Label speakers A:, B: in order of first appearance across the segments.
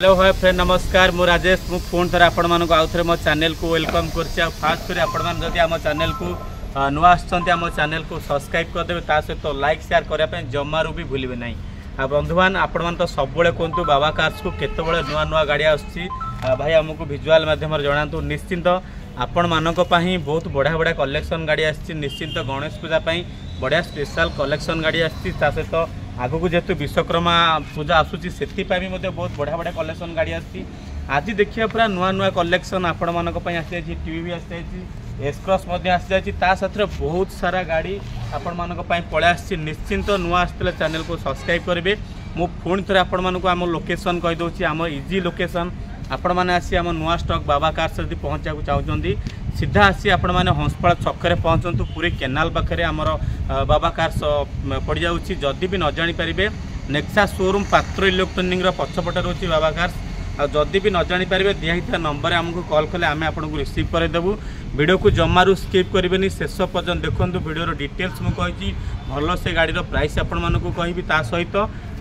A: Hello hi friend नमस्कार मु राजेश मु फोन थरे आपण मानको आउ थरे मो चैनल को वेलकम करछि। फास्ट फिर आपण मान जदि हम चैनल को नुआ आछंती हम चैनल को सब्सक्राइब कर देबे ता सहित लाइक शेयर करिया पे जम्मारू भी भूलिबे नाही। आ बंधुवान आपण मान तो सब बेले कोंतु बाबा कार्स को केते बेले नुआ नुआ गाड़ी आछि भाई हमको विजुअल माध्यम रे जणांतु। निश्चिंत आपण मानको पाही बहुत बढ़िया बढ़िया कलेक्शन गाड़ी आछि। निश्चिंत गणेश पूजा पाई बढ़िया स्पेशल कलेक्शन गाड़ी आछि। ता सहित आगु को जेतु विश्वकर्मा पूजा आसुची सेति पाई भी मते बहुत बढ़िया बढ़िया कलेक्शन गाड़ी आछि। आज देखिए पूरा नुआ नुआ कलेक्शन आपण मानको पाई आछि। टीवी भी आछि, एस क्रॉस मध्ये आछि जाछि, ता साथरे बहुत सारा गाड़ी आपण मानको पाई पळे आछि। निश्चिंत नुआ आस्ते चैनल को सब्सक्राइब करिवे। मु फोन थरे आपण मानको आम लोकेशन कहि दोछि, आम इजी लोकेशन आपण माने आसी आम नुआ स्टॉक बाबा कार्स जदि पहुंचा को चाहउछंती सीधा आसी आपण माने हंसपाल छकरे पहुंचंतु। पूरी केनाल पाखरे हमर बाबा कार्स पड़ जाउछि। जदि भी न जानि परिबे नेक्सा शोरूम पात्र इलेक्ट्रोनिक रो पछपटे रहउछि बाबा कार्स। आ जदि भी न जानि परिबे दियाहिता नंबर हमको कॉल कले आमे आपन को रिसीव करे देबु। वीडियो को जम्मारू स्किप करिवेनी, शेष पर्यंत देखंतु। वीडियो रो डिटेल्स मु कहिछि, भलो से गाड़ी रो प्राइस आपण मानको कहिबि। ता सहित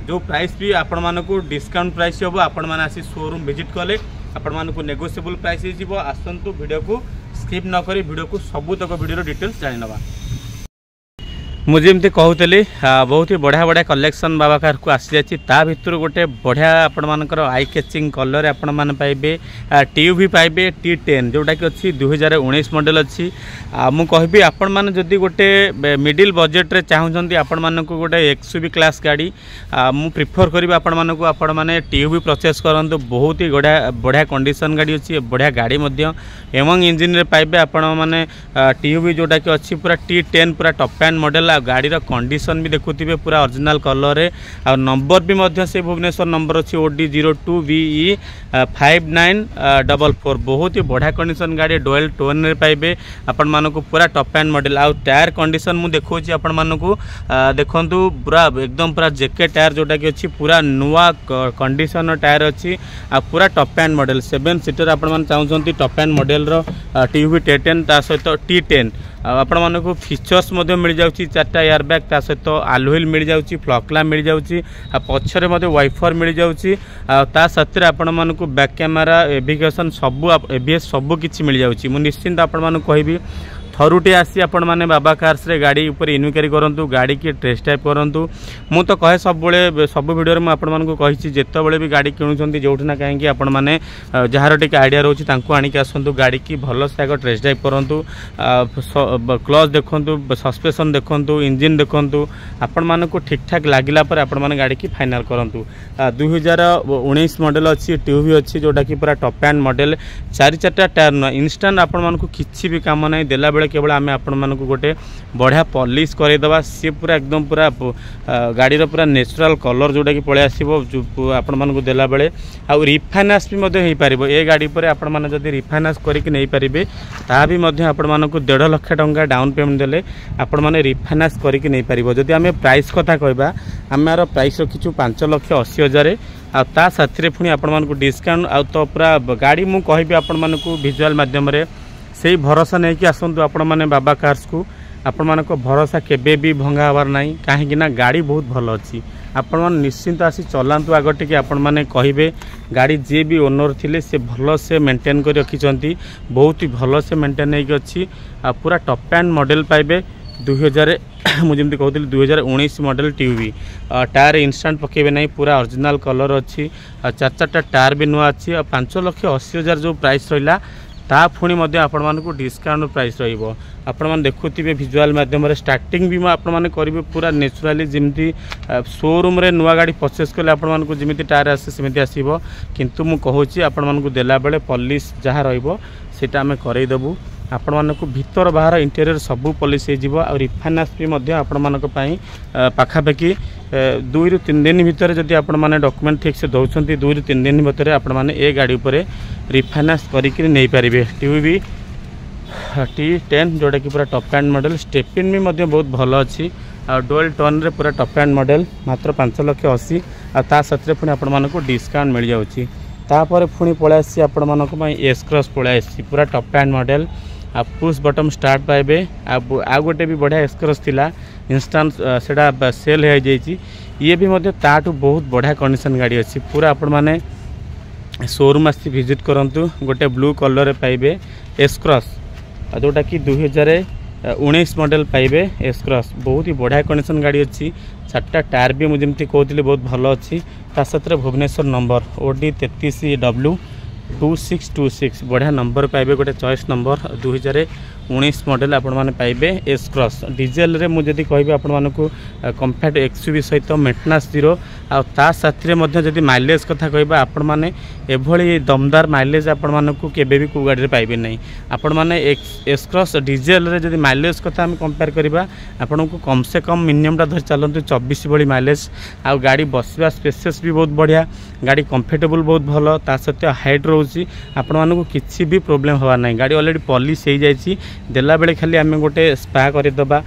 A: जो प्राइस भी आपण मानको डिस्काउंट प्राइस होबो। आपण माने आसी शोरूम विजिट कले आपण मानको नेगोशिएबल प्राइस ही जीवो। आसंतु वीडियो को स्किप न करी वीडियो को सबू तक वीडियो डिटेल्स जानि नबा। मुझे एमती कहूली बहुत ही बढ़िया बढ़िया कलेक्शन बाबा कार को आसी जाछि। ता भितर गोटे बढ़िया आपण मानकर आई कैचिंग कलर आपण मान पाइबे। ट्यूब भी पाइबे T10 जोटा कि अच्छी 2019 मॉडल अच्छी। मु कहबी आपण मान जदि गोटे मिडिल बजेट रे चाहउछंती आपण मान को गोटे एक्सयूवी क्लास गाड़ी मु प्रिफर करिबा आपण मान को आपण माने ट्यूब भी परचेस करंतु। बहुत ही बढ़िया कंडीशन गाड़ी अच्छी, बढ़िया गाड़ी मध्य एवं इंजिन रे पाइबे आपण माने ट्यूब जोटा कि अच्छी पूरा T10 पूरा टॉप एंड मॉडल। गाड़ी रो कंडीशन भी देखुथिबे पूरा ओरिजिनल कलर रे। आ नंबर भी मध्य से भुवनेश्वर नंबर अच्छी OD02VE 5944। बहुत ही बढ़िया कंडीशन गाड़ी डुअल टोन रे पाइबे आपण मानको पूरा टॉप एंड मॉडल। आ टायर कंडीशन मु देखौछि आपण मानको देखंतु पूरा एकदम पूरा जेके टायर जोटा कि अछि पूरा नुआ कंडीशन टायर अछि। आ पूरा टॉप एंड मॉडल 7 सीटर आपण मान चाहउछंती टॉप एंड मॉडल रो टीवी T10 ता सहित T10 आपण मानको फीचर्स मध्ये मिल जाउछि। 4टा एयर बैग ता सहित आलुहिल मिल जाउछि, फ्लॉकला मिल जाउछि, आ पछरे मध्ये वाइफर मिल जाउछि। ता सतरे आपण मानको बैक कैमरा एविगेशन सब एबीएस सब किछि मिल जाउछि। मु निश्चिंत आपण मानको कहबी थरुटे आसी आपण माने बाबा कार्स रे गाड़ी ऊपर इनक्वारी करंतु, गाड़ी की टेस्ट ड्राइव करंतु। मु तो कहे सब बेले सब वीडियो रे मु आपण मानको कहिछि जेतो बेले भी गाड़ी किनुछंती जोठ ना काहे कि आपण माने जहार टिके आइडिया रहउछि तांको आनी के आसंतु। गाड़ी की भलो से आगो टेस्ट ड्राइव करंतु, क्लच देखंतु, सस्पेंशन देखंतु, इंजन देखंतु। आपण मानको ठीक ठाक लागिला पर आपण माने गाड़ी की फाइनल करंतु। 2019 मॉडल अछि, ट्यूब अछि जोटा कि पूरा टॉप एंड मॉडल। 4 टायर न इंस्टेंट आपण मानको किछि भी काम नै देला बेले केवल आम आपण मानक गोटे बढ़िया पॉलिश करदेवा। सी पूरा एकदम पूरा गाड़ी पूरा नेचुरल कलर जोटा कि पळे आसीबो आपण मानक देला बेले। आ रिफाइनांस भी मध्य हेई पारिबो। ए गाड़ी पर आपण मान जदि रिफाइनांस करिक नै पारिबे ता भी मध्य आपण मानक 1.5 लाख टंका डाउन पेमेंट देले आपण माने रिफाइनांस करिक नै पारिबो। जदि आमे प्राइस कथा कहबा आमार प्राइस रखिछु 5,80,000 आ ता साथरे पुनी आपण मानक डिस्काउंट आ तो पूरा गाड़ी मु कहबी आपण मानक विजुअल माध्यम रे से भरोसा नहीं कि आसतु आपण माने बाबा कार्स को। आपण मानको भरोसा केबे भी भंगा हबार नहीं काहे कि ना गाड़ी बहुत भलो अछि। आपण मान निश्चिंत आसी चलांतु आगटे कि आपण माने कहिबे गाड़ी जे भी ओनर थिले से भलो से मेंटेन कर रखिचंती। बहुत ही भलो से मेंटेन नहीं अछि। आ पूरा टॉप एंड मॉडल पाइबे 2000 मुझे कहते 2019 मॉडल टीवी। टायर इंस्टेंट पकेबे नहीं, पूरा ओरिजिनल कलर अच्छी। 4 टायर भी नुआ अच्छी। 5,80,000 जो प्राइस रहा ता पुणी मध्य आपण मानकु डिस्काउंट प्राइस रहिबो। आपण मान देखुथिबे विजुअल माध्यम रे स्टार्टिंग भी आपण माने करिवे पूरा नेचुरली जिमती शोरूम रे नुआ गाड़ी परचेस कले आपण मानकु जिमिति टायर आसे सिमिति आसीबो। किंतु मु कहूची आपण मानकु देला बेले पॉलिश जहा रहिबो सेटा हमें करई देबु। आपण मानकु भीतर बाहर इंटीरियर सबू पॉलिश हे जिवो। आ रिफाइनांस भी मध्य आपण मानक पई पाखापाखि 2 ରୁ 3 दिन भितर जदि आपण माने डॉक्यूमेंट ठीक से दउछंती 2 ରୁ 3 दिन भितर आपण माने ए गाड़ी ऊपर रिफाइनांस करिकरी नै पारिबे। टीवी T10 जोटा कि पूरा टॉप एंड मॉडल। स्टेपिन भी मध्य बहुत भलो अछि। आ डुअल टोन रे पूरा टॉप एंड मॉडल मात्र 5,80,000। आ ता सतरे पुनी आपण मानकु डिस्काउंट मिल जाउछि। तापर पुनी पळे आसी आपण मानक पई एस क्रॉस पळे आसी पूरा टॉप एंड मॉडल। आ पुश बटन स्टार्ट पाइबे। आ गोटे भी बढ़िया एस क्रॉस थिला इंस्टेंट सेटा सेल हो जाइए। ये भी मध्य ताटू बहुत बढ़िया कंडीशन गाड़ी अच्छी। पूरा आपण माने शोरूम आसी विजिट करंतु गोटे ब्लू कलर पाइबे एस क्रॉस जोटा कि 2019 मॉडल पाइबे एस क्रॉस बहुत ही बढ़िया कंडीशन गाड़ी अच्छी 4टा टायर भी मुझे कहते बहुत भल अच्छी साथ भुवनेश्वर नंबर OD 33W 2626 बढ़िया नंबर पाइबे गोटे चॉइस नंबर 2019 मॉडल आपण माने पाइबे एस क्रॉस डीजेल रे मुझे कहि आपण मानकु कम्फर्ट एक्सयूवी सहित मेंटेनेंस जीरो आ ता साथी रे मध्ये जदी माइलेज कथा कहबा आपण माने एभली दमदार माइलेज आपण मानकु केबे भी को गाड़ी रे पाइबे नहीं आपण माने एस क्रॉस डीजेल रे जदी माइलेज कथा हम कंपेयर करबा आपण को कम से कम मिनिमम टा धर चलंतु 24 भली माइलेज आ गाड़ी बसबा स्पेसेस भी बहुत बढ़िया गाड़ी कंफर्टेबल बहुत भलो ता सत्य हाइट रोची आपण मानकु किछि भी प्रॉब्लम होवा नहीं गाड़ी ऑलरेडी पॉलिश हो जाइछि देला बेले खाली आम गोटे स्पा करदेबा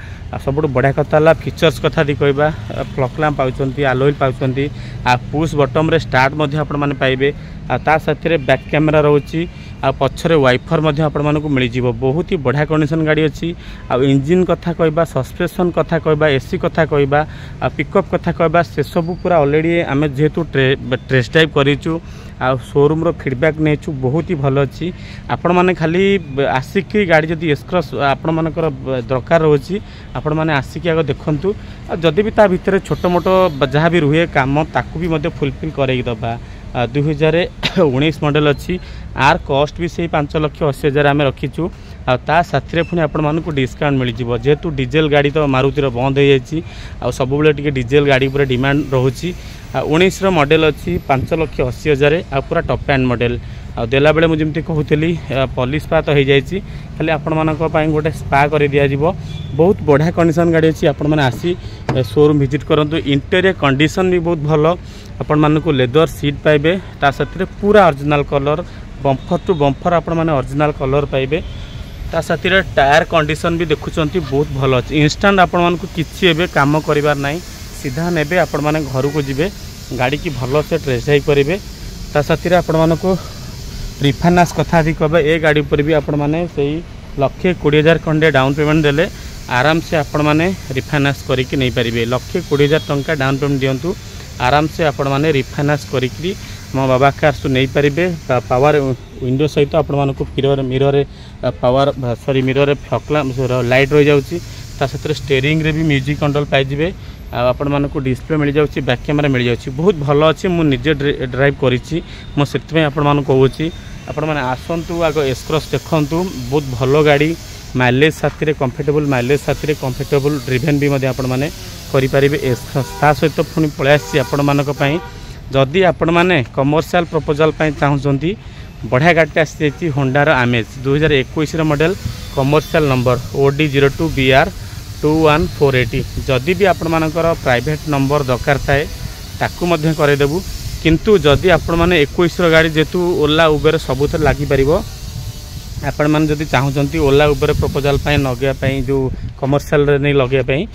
A: सब बढ़िया कथा है फीचर्स कथा दी कहबा फ्लक लैम्प पाउछंती एलॉय पाउछंती आ पुश बटन रे स्टार्ट मध्ये आपण माने पाइबे आ ता साथी रे बैक कैमरा रहउची आ पछरे वाइफर मध्ये आपण मानकु मिली जिवो बहुत ही बढ़िया कंडीशन गाड़ी अच्छी आ इंजिन कथा कहबा सस्पेंशन कथा कहबा एसी कथा कहबा आ पिकअप कथा कहबा से सब पूरा ऑलरेडी आमे जेहेतु टेस्ट ड्राइव करिचु आ शोरूम रो फीडबैक नेचु बहुत ही भल अच्छी आपण माने खाली आसिक गाड़ी जदि एस क्रॉस आपण मानकर दरकार रहउची आपण माने आसिक आगे देखंतु जदि भी ता भितर छोट मोटो जहाँ भी रुहे काम ताकू भी मध्य फुलफिल करई दबा 2019 मॉडल अच्छी आर कॉस्ट भी से 5,80,000 आम रखीचु आ ता साथी पुणी आपण मानकु डिस्काउंट मिल जिवो जेहेतु डीजेल गाड़ी तो मारुतिर बंद हो जाइए आ सब बेले टिके डीजेल गाड़ी पूरा डिमांड रोची 19 मॉडल अच्छी 5,80,000 आ पूरा टॉप एंड मॉडल आ देला बेले मुझे कहूली पॉलिश स्पा तो हो जाइए खाली आपण मानक गोटे स्पा कर दिया जिवो बहुत बढ़िया कंडीशन गाड़ी अच्छी आपण माने आसी शोरूम विजिट करंतु इंटीरियर कंडीशन भी बहुत भलो आपण मानकु लेदर सीट पाइबे ता साथी पूरा original colour bumper to bumper आपण माने ओरिजिनल कलर पाइबे ता साथी टायर कंडीशन भी देखुचंती बहुत भल अच्छी इंस्टांट आपण मानकु किछि एबे काम करिवार नाही सीधा नेबे आपण माने घर को जिबे गाड़ी की भल से टेस्ट ड्राइव करेंगे ता साथी आपण मानकु रिफाइनान्स कथा भी कहबे ए गाड़ी पर भी आपण माने सही 1,20,000 खंडे डाउन पेमेंट देले आराम से आपण माने रिफाइनान्स करिक नहीं पारिबे 1,20,000 टंका डाउन पेमेंट दियंतु आराम से आपण माने रिफाइनान्स करिक मो बाबा कार्स नहीं पारिबे पावर विंडो सहित आपण मानकु मिरर पावर सॉरी मिरर फ्लकला लाइट रही जाउची ता साथ स्टीयरिंग रे भी म्यूजिक कंट्रोल पाई जिवे आपण मानकु डिस्प्ले मिल जाउची बैक कैमरा मिल जाउची बहुत भलो अछि मु निजे ड्राइव करिछि मो सेतमे आपण मानकु कहूची आपण माने आसंतु आगो एस क्रॉस देखंतु बहुत भलो गाड़ी माइलेज साथी रे कंफर्टेबल माइलेज साथी रे कंफर्टेबल ड्रिवेन भी मध्ये आपण माने करि परिबे एस क्रॉस ता सहित पुनी पळे आसी आपण मानक पई जदि आपण माने कमर्शियल प्रपोजल पई चाहुचंती बढ़िया गाड़ी आसी होंडा रो आमेज 2021 model commercial number OD 02 BR 21480 जदि भी आपण मानकर प्राइवेट नंबर दरकार थाए ताकू मध्य करदेबू किंतु जदि आपण माने 21 गाड़ी जेतु ओला उबेर सबुथ लागी परिबो आपण माने जदि चाहुचंती ओला उबेर प्रपोजल पई नगेया पई जो कमर्शियल रे नै लगेया पई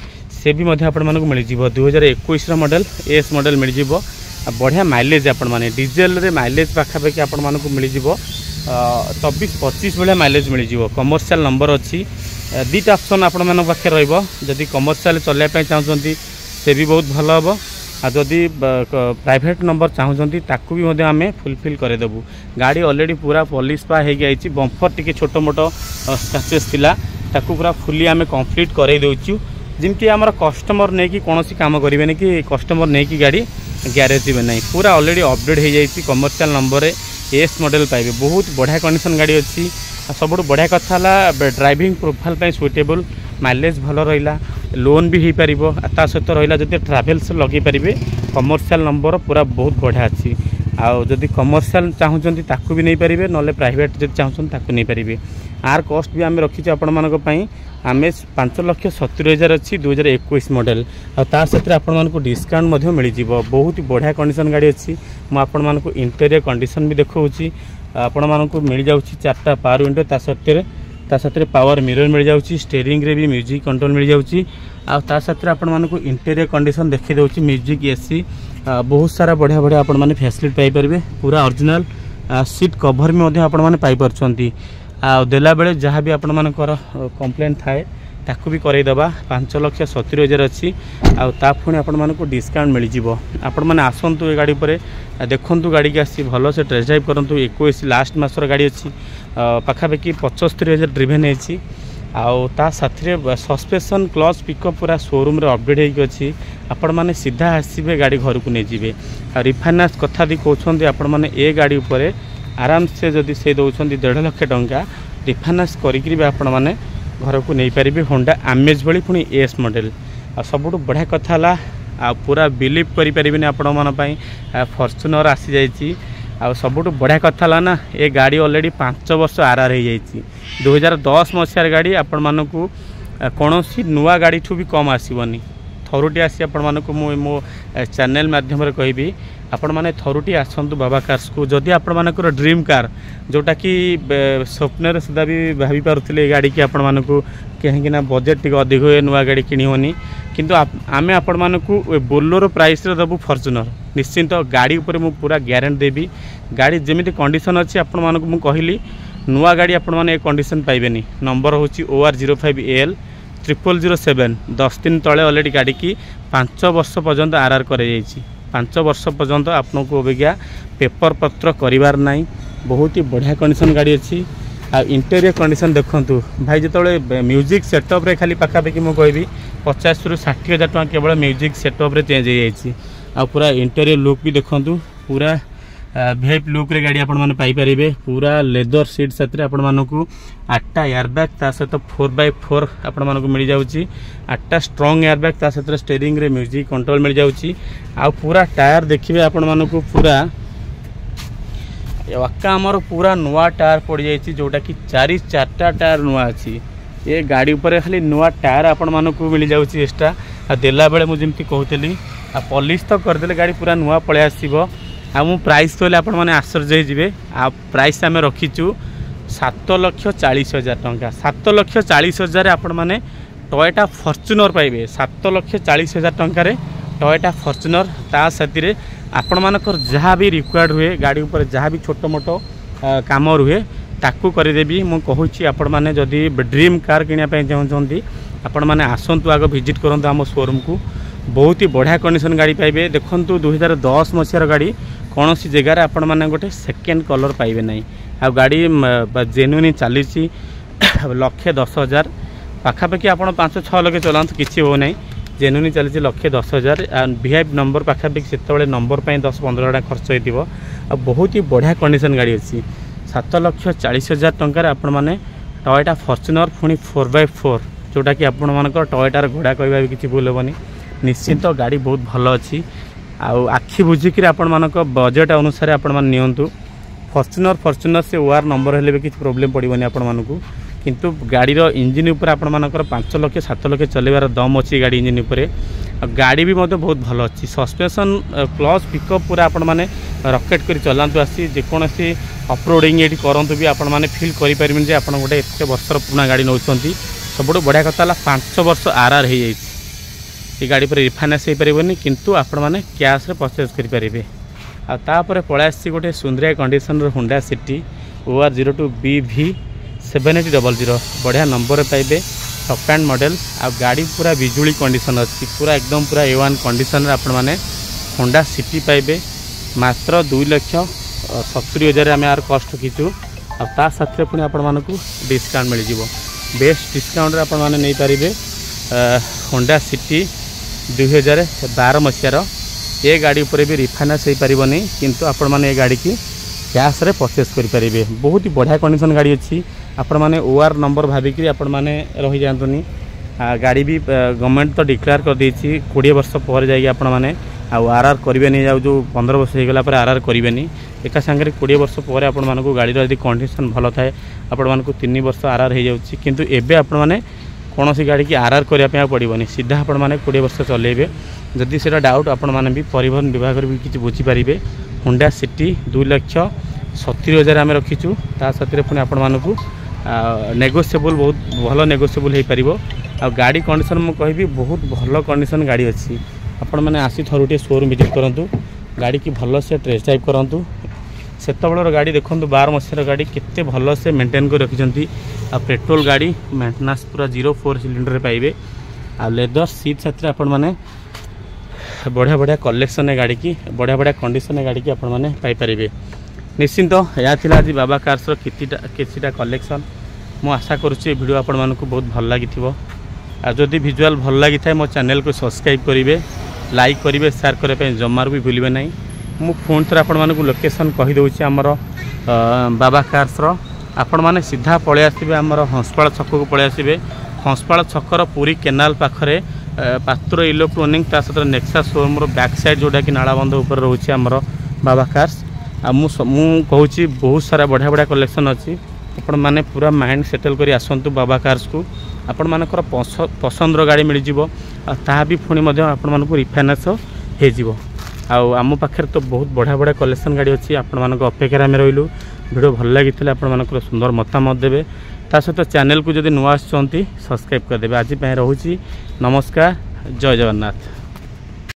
A: से भी मध्य आपण मानकु मिल जिवो 2021 मॉडल एस मॉडल मिल जिवो बढ़िया माइलेज आपण माने डीजेल रे माइलेज पाखापाखि आपण मानकु मिल जिवो 24-25 भाया माइलेज मिल जिवो कमर्शियल नंबर अच्छी दुईटा ऑप्शन आपण मान पाखे रहिबो जदि कमर्शियल चलैया पई चाहुचंती से भी बहुत भल हम आ जदि प्राइवेट नंबर चाहुचंती ताकू भी मध्ये आमे फुलफिल करे देबू गाड़ी ऑलरेडी पूरा पॉलिश पा हे गई बम्फर टिके छोटो मोटो स्क्रैचेस थिला ताकू पूरा फुली आमे कंप्लीट करे देउछु जिमती आमर कस्टमर नहीं कि कौन काम करेंगे कि कस्टमर नहीं कि गाड़ी ग्यारेज जीवे नहीं पूरा ऑलरेडी अपडेट हो जाइए कमर्शियल नंबर एस मॉडल पाइबे बहुत बढ़िया कंडीशन गाड़ी अच्छी सब बढ़िया कथा ड्राइविंग प्रोफाइल सुइटेबल माइलेज भल रहा लोन भी हो पार ता सहित रहा जब ट्राभेल्स लगे पारे कमर्शियल नंबर पूरा बहुत बढ़िया अच्छी आदि कमर्शियल चाहूँगी ताकू भी नहीं पारे ना प्राइवेट जब चाहूँ ताकू नहीं पारे आर कॉस्ट भी आम रखीचे आपण मानी आम 5,70,000 अच्छी 2021 मॉडल आते आपको डिस्काउंट मिल जाव बहुत बढ़िया कंडीशन गाड़ी अच्छी मुझे इंटेरियर कंडीशन भी देखा आपण मानक मिल जाऊँगी 4टा पावर विंडो ता साथ पावर मिरर मिल जाऊँगी स्टीयरिंग रे भी म्यूजिक कंट्रोल मिल जाऊँगी ता साथ आपण मानक इंटेरियर कंडीशन देखी दूसरी म्यूजिक एसी बहुत सारा बढ़िया बढ़िया आपण मैंने फैसिलिटी पाइपर पूरा ओरिजिनल सीट कभर भी आपण मैंने पाइपर देला बेले जहाँ भी आपण मानकर कंप्लेन थाए ताकू भी करईदबा 5,70,000 अच्छी आ पुणी आपण मानक डिस्काउंट मिल जाव आपण मैंने आसतु ये गाड़ी पर देखु गाड़ी की आसी भल से टेस्ट ड्राइव करूँ 21 लास्ट मासर गाड़ी अच्छी पाखापाखि 75,000 ड्रिभेन होती आ साथी सस्पेंशन क्लच पिकअप पूरा शोरूम रे अपडेट होगी आपण मैंने सीधा आसबे गाड़ी घर को नहीं जाए रिफाइनान्स कथा भी कहते आपण मैंने ए गाड़ी उपर आराम से जदि से दौरान 1.5 लाख टंका रिफाइनान्स करी आपण मैंने घर को नहीं पारे होंडा आमेज भली पुणी एस मॉडल आ सबुठ बढ़िया कथा आ पूरा बिलीव करें आपण मानी फॉर्च्यूनर आसी जाइए आ सबुठ बढ़िया कथा ना ये गाड़ी ऑलरेडी 5 वर्ष आर हो जाइए 2010 मसीहार गाड़ी आपण मानक कौन नुआ गाड़ी ठू भी कम आसबनी थरुटी आसी आपण मानक मो चैनल माध्यम कहि आपण माने थरुटी आसतु बाबा कार्स को जदि आपण मानकर ड्रीम कार जोटा कि स्वप्न सुधा भी भाभी पारुथिले गाड़ी की आपण मानक कहीं बजेट टी अधिक हुए नुआ गाड़ी किणवनी किंतु आमे आपण मानक बोलोरो प्राइस रे दबु फॉर्च्यूनर निश्चिंत गाड़ी ऊपर मु पूरा ग्यारंटी देबी गाड़ी जेमिति कंडीशन अच्छी आपण मानक मु कहली नुआ गाड़ी आपण माने कंडीशन पाइबेनी नंबर होची OR05AL 0007 10 दिन तले ऑलरेडी गाड़ी की 5 वर्ष पर्यंत आर करे 5 वर्ष पर्यंत आपको अभिज्ञा पेपर पत्र करिवार नहीं बहुत ही बढ़िया कंडीशन गाड़ी अच्छी आ इंटेरियर कंडीशन देखंतु भाई जिते म्यूजिक सेटअप रे खाली पाखापाखि मुझे कहबी 50 ରୁ 60,000 टଙ୍କା केवल म्यूजिक सेटअप रे चेंज हो जाइए आ पूरा इंटेरियर लुक भी देखंतु पूरा वीआईपी लुक रे गाड़ी आपण माने पाई परिबे पूरा लेदर सीट साथ आपण मानकू 8टा एयरबैग ता सहित 4x4 आपण मानकू मिल जाउची 8टा स्ट्रांग एयरबैग ता सहित स्टीयरिंग रे म्यूजिक कंट्रोल मिल जाउची आ पूरा टायर देखिबे आपण मानकू पूरा वाक्का हमर पूरा नुआ टायर पड़ जाइए जोटा कि 4टा टायर नुआ अच्छी ये गाड़ी ऊपर खाली नुआ टायर आपण मानकू मिल जाउची एक्स्ट्रा आ देला बेले मु जेमती कहतली आ पॉलिश तो करदेले गाड़ी पूरा नुआ पळे आसीबो आ मु प्राइस कहले आपण माने आश्चर्य होइजिबे आ प्राइस आमे रखिचु 7,40,000 टंका 7,40,000 आपण माने टोयोटा फॉर्च्यूनर पाइबे 7,40,000 टंका रे टोयोटा फॉर्च्यूनर ता साथी आपण मानकर जहाँ भी रिक्वायर्ड हुए गाड़ी ऊपर जहाँ भी छोटो मोटो काम रुहे ताकू करदेवी मु कहूँ आपण मैंने जदि ड्रीम कार किनापी चाहते आपण मैंने आसतु आग विजिट करूँ आम शोरूम को बहुत ही बढ़िया कंडीशन गाड़ी पाइबे देखु 2010 मसीहार गाड़ी कौन सी जगार आपण मैंने गोटे सेकेंड कलर पाइबे नहीं आ गाड़ी जेन्युइन चली 1,10,000 पाखापाखि आप 5-6 लाख चलात कि हो ना जेन्युइन चली 1,10,000 वीआईपी नंबर पाखापाखि से नंबर 10-15 टाँग खर्च हो बहुत ही बढ़िया कंडीशन गाड़ी अच्छी 7,40,000 टंकार आपण मैंने टोयोटा फॉर्च्यूनर पुणी 4x4 जोटा कि आपण मानकर टोयोटार घोड़ा कहवा भी किसी भूल हेनी निश्चिंत गाड़ी बहुत भल अच्छी आखि बुझिक आपण मानक बजेट अनुसार आपण मान नियंतु फॉर्च्यूनर से ओआर नंबर हेले भी किसी प्रॉब्लम पड़ोनी आपण मानकू किंतु गाड़ीर इंजिन उपर आपण मानकर 5 लाख 7 लाख चलेबार दम अच्छी गाड़ी इंजिन उपर गाड़ी भी मतलब बहुत भल अच्छी सस्पेंशन क्लच पिकअप पूरा आपण माने रॉकेट करी चलांतु आसी जेकोसी ऑफरोडिंग ये करंतु भी आपण माने फील करि परिबेन जे आपण गोटे एते वर्षर पुराना गाड़ी नौछंती सबुठ बढ़िया कथा 5 वर्ष आरआर हो जाइए ये गाड़ी पर रिफाइनान्स हो पारबनी किंतु आपण माने कैश रे परचेज करि परिबे आ तापर पळा आसी गोटे सुंदरिया कंडीशन रो होंडा सिटी OR02BV 7800 बढ़िया नंबर पाइबे टॉप एंड मॉडल आ गाड़ी पूरा बिजुली कंडीशन अच्छी पूरा एकदम पूरा A1 कंडीशन आपण माने होंडा सिटी पाइबे मात्र 2,70,000 आम यार कस्ट रखीचु आ साथ पुणी आपण मानक डिस्काउंट मिल जाव बेस्ट डिस्काउंट आपण माने नहीं पारिबे होंडा सिटी 2012 मसीहार ये गाड़ी उपर भी रिफाइनान्स हो पारबनी किंतु आपण माने ये गाड़ी की कैश रे परचेस करि परिबे बहुत ही बढ़िया कंडीशन गाड़ी अच्छी आपण माने ओआर नंबर भाविक आपण माने रही जातुनी गाड़ी भी गवर्नमेंट तो डिक्लेयर कर देछि 20 वर्ष पर जाई आपण माने आरआर करें जाऊ जो 15 वर्ष हो गला आरआर करें एका सांगे 20 वर्ष पर आपण मानक गाड़ी यदि कंडीशन भल थाए आपण मानक 3 वर्ष आरआर हो जाउछि किंतु एबे आपण माने कौन सी गाड़ी की आरआर करने पड़ोनी सीधा आपण माने 20 वर्ष चलेबे जदि से डाउट आपण माने भी परिवहन विभाग भी किसी बुझीपारे होंडा सिटी 2,70,000 आम रखीचु ता साथ पुणी आपण मानक नेगोशिएबल बहुत भल नेगोशिएबल हो पार गाड़ी कंडीशन मु कहबी बहुत भल कंडीशन गाड़ी अच्छी आपण मैंने आसी थरुटे शोरूम विजिट करूँ गाड़ी की भल से टेस्ट ड्राइव करूँ सेतबेलर गाड़ी देखो 12 मसीहार गाड़ी केते भल से मेंटेन कर रखिंट आ पेट्रोल गाड़ी मेंटेनेंस पूरा 0.4 सिलिंडर पाइबे आ लेदर सीट साथ आपण मैंने बढ़िया बढ़िया कलेक्शन गाड़ी की बढ़िया बढ़िया कंडीशन गाड़ी की आपण मैंने पाइपर निश्चिंत यह थिला आज बाबा कार्स किछिटा कलेक्शन मु आशा करुच्ची वीडियो आपण मानकु बहुत भल लगी आ जदि विजुअल भल लगी थाए मो चैनल को सब्सक्राइब करेंगे लाइक करेंगे शेयर करने जमार भी भूलिए ना मु फोन थोड़ा आपण मानकु लोकेशन कहीदे आमर बाबा कार्स आपण मैंने सीधा पलि आसबे आमर हंसपाल छक को पलि आसबे हंसपाल छकर पुरी केनाल पाखरे पात्र इलेक्ट्रोनिक ता सहित नेक्सा शोरूम बैक साइड जोटा कि नालाबंध ऊपर रोचे आमर बाबा कार्स आ मु कहूँ बहुत सारा बढ़िया बढ़िया कलेक्शन अच्छी आपण मैंने पूरा माइंड सेटल कर आसतु बाबा कार्स को आपण मानकर पसंद गाड़ी मिल जाए भी पुणी आपण मानक रिफाइनान्स हो आम पाखे तो बहुत बढ़िया बढ़िया कलेक्शन गाड़ी अच्छी आपण मानक अपेक्षा आम रही वीडियो भल लगी आपण मानकर सुंदर मतामत देवे ता सहित चैनल को जब नुआ आसुँच सब्सक्राइब करदे आज रोची नमस्कार जय जगन्नाथ।